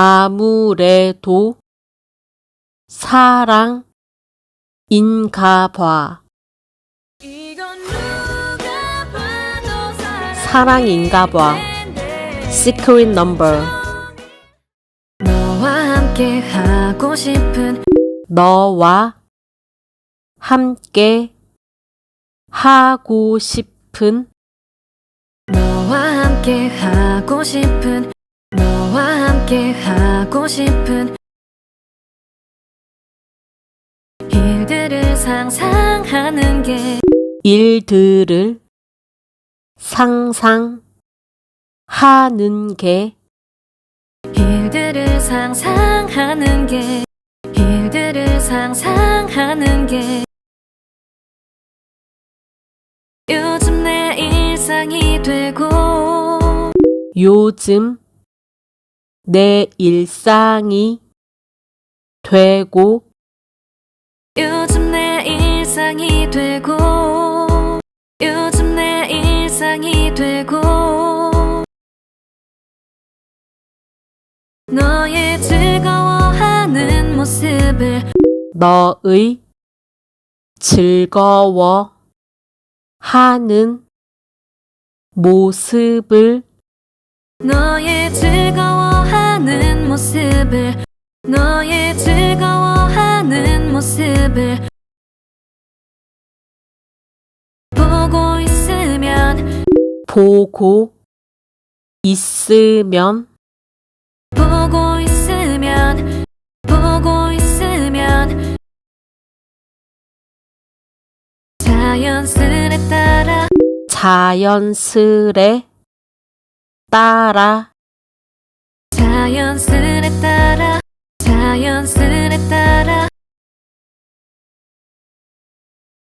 아무래도 사랑인가 봐. 사랑인가 봐. Secret number. 너와 함께 하고 싶은 너와 함께 하고 싶은 너와 함께 하고 싶은 너와 함께 하고 싶은 일들을 상상하는 게 일들을 상상하는 게 일들을 상상하는 게 일들을 상상하는 게 요즘 내 일상이 되고 요즘 내 일상이 되고 요즘 내 일상이 되고 요즘 내 일상이 되고 너의 즐거워하는 모습을 너의 즐거워하는 모습을 너의 즐거워하는 모습을 너의 즐거워하는 모습을 보고 있으면 보고 있으면 보고 있으면 보고 있으면 자연스레 따라 자연스레 따라 자연스레 따라 자연스레 따라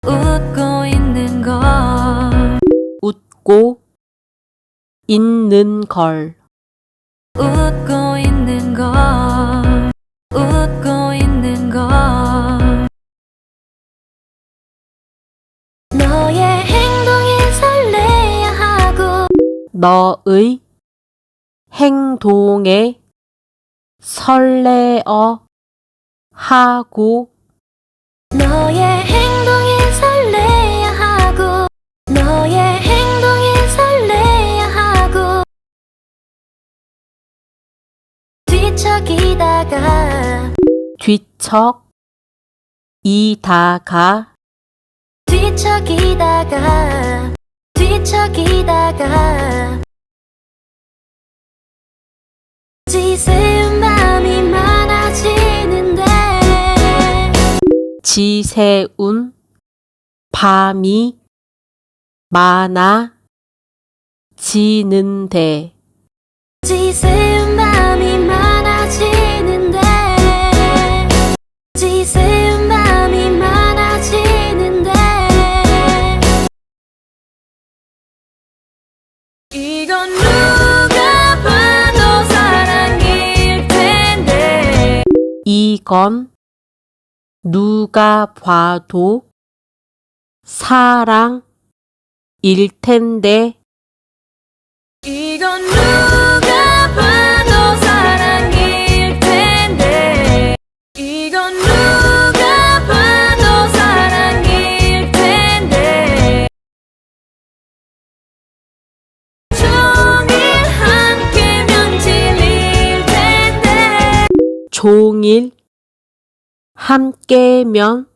웃고 있는 걸 웃고 있는 걸 웃고 있는 걸 웃고 있는 걸 너의 행동이 설레야 하고 너의 행동에 설레어 하고 너의 행동이 설레야 하고 너의 행동이 설레야 하고 뒤척이다가 뒤척이다가 뒤척이다가 뒤척이다가 지새운 밤이 많아지는데 지새운 밤이 많아지는데 지새운 밤이 많아지는데 지새운 밤이 많아지는데 이건 누가 봐도 사랑일 텐데 이건 누가 봐도 사랑일 텐데 이건 누가 봐도 사랑일 텐데 이건 누가 봐도 사랑일 텐데 종일 함께면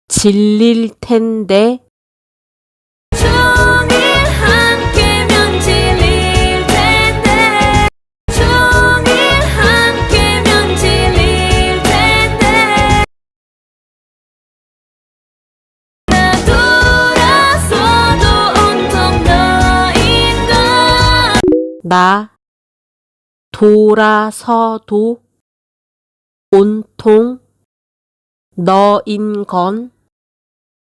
질릴 텐데 종일 함께면 질릴 텐데 종일 함께면 질릴 텐데 종일 함께면 질릴 텐데 나 돌아서도 온통 너인 걸 나 돌아서도 온통 너인 건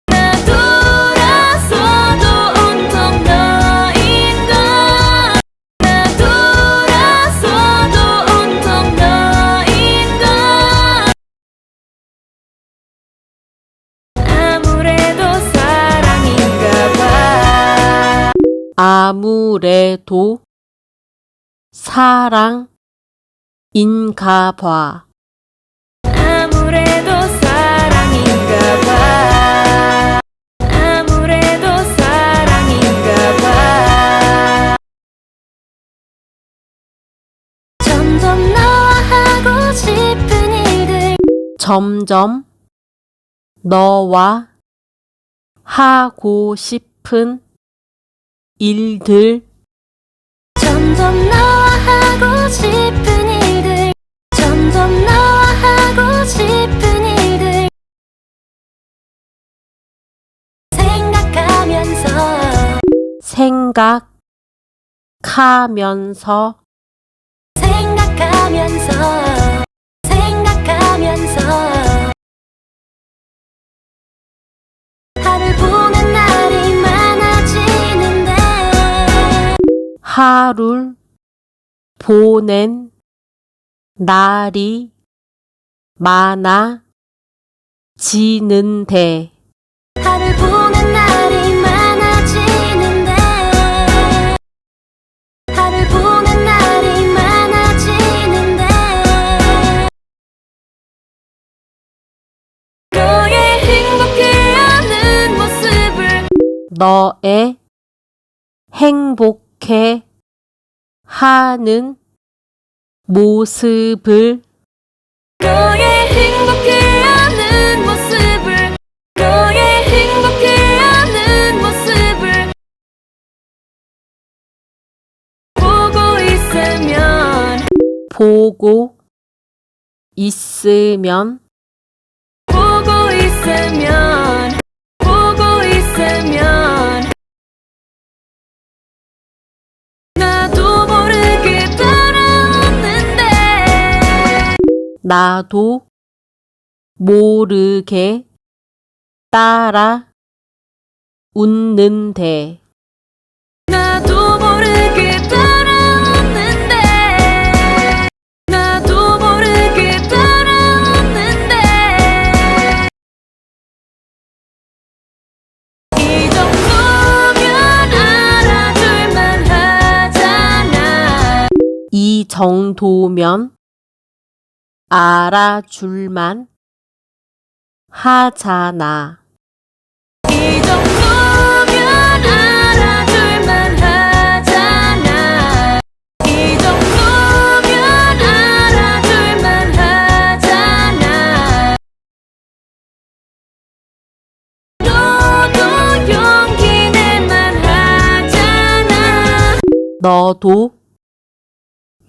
나 돌아서도 온통 너인 걸 나 돌아서도 온통 너인 걸 아무래도 사랑인가 봐 아무래도 사랑인가 인가 봐. 아무래도 사랑인가 봐. 아무래도 사랑인가 봐. 점점 너와 하고 싶은 일들. 점점 너와 하고 싶은 일들. 점점 너와 하고 싶은 일들. 점점 너와 하고 싶은 일들. 생각하면서 생각하면서 생각하면서 하루 보낸 날이 많아지는데. 하루를 보낸 날이 많아지는데. 하루 보낸 날이 많아지는데. 하루 보낸 날이 많아지는데. 너의 행복해하는 모습을. 너의 행복해 하는 모습을. 너의 행복해하는 모습을. 너의 행복해하는 모습을 보고 있으면. 보고 있으면. 보고 있으면. 보고 있으면 나도 모르게 따라오는데. 나도 모르게 따라 웃는데. 나도 모르게 따라오는데. 나도 모르게 따라오는데. 이 정도면 알아줄만 하잖아. 이 정도면 알아줄만 하잖아. 이 정도면 알아줄만 하잖아. 이 정도면 알아줄만 하잖아. 너도 용기 낼만 하잖아. 너도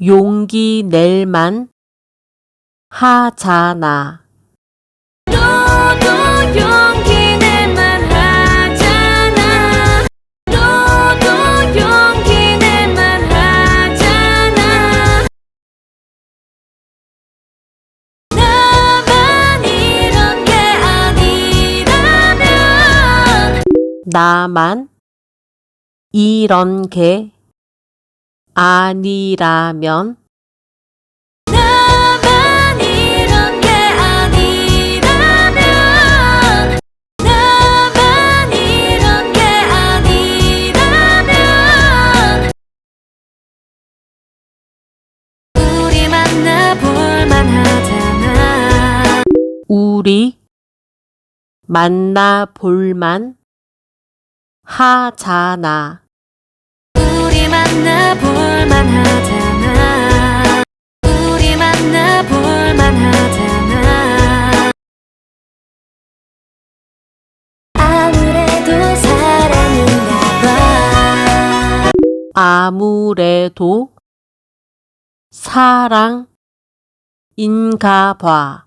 용기 낼만 하잖아. 너도 용기 낼만 하잖아. 너도 용기 낼만 하잖아. 나만 이런 게 아니라면. 나만 이런 게 아니라면. 나만 이런 게 아니라면. 나만 이런 게 아니라면. 우리 만나볼만 하잖아. 우리 만나볼만 하잖아. 우리 만나볼만 하잖아. 우리 만나볼만 하잖아. 아무래도 사랑인가 봐. 아무래도 사랑인가 봐.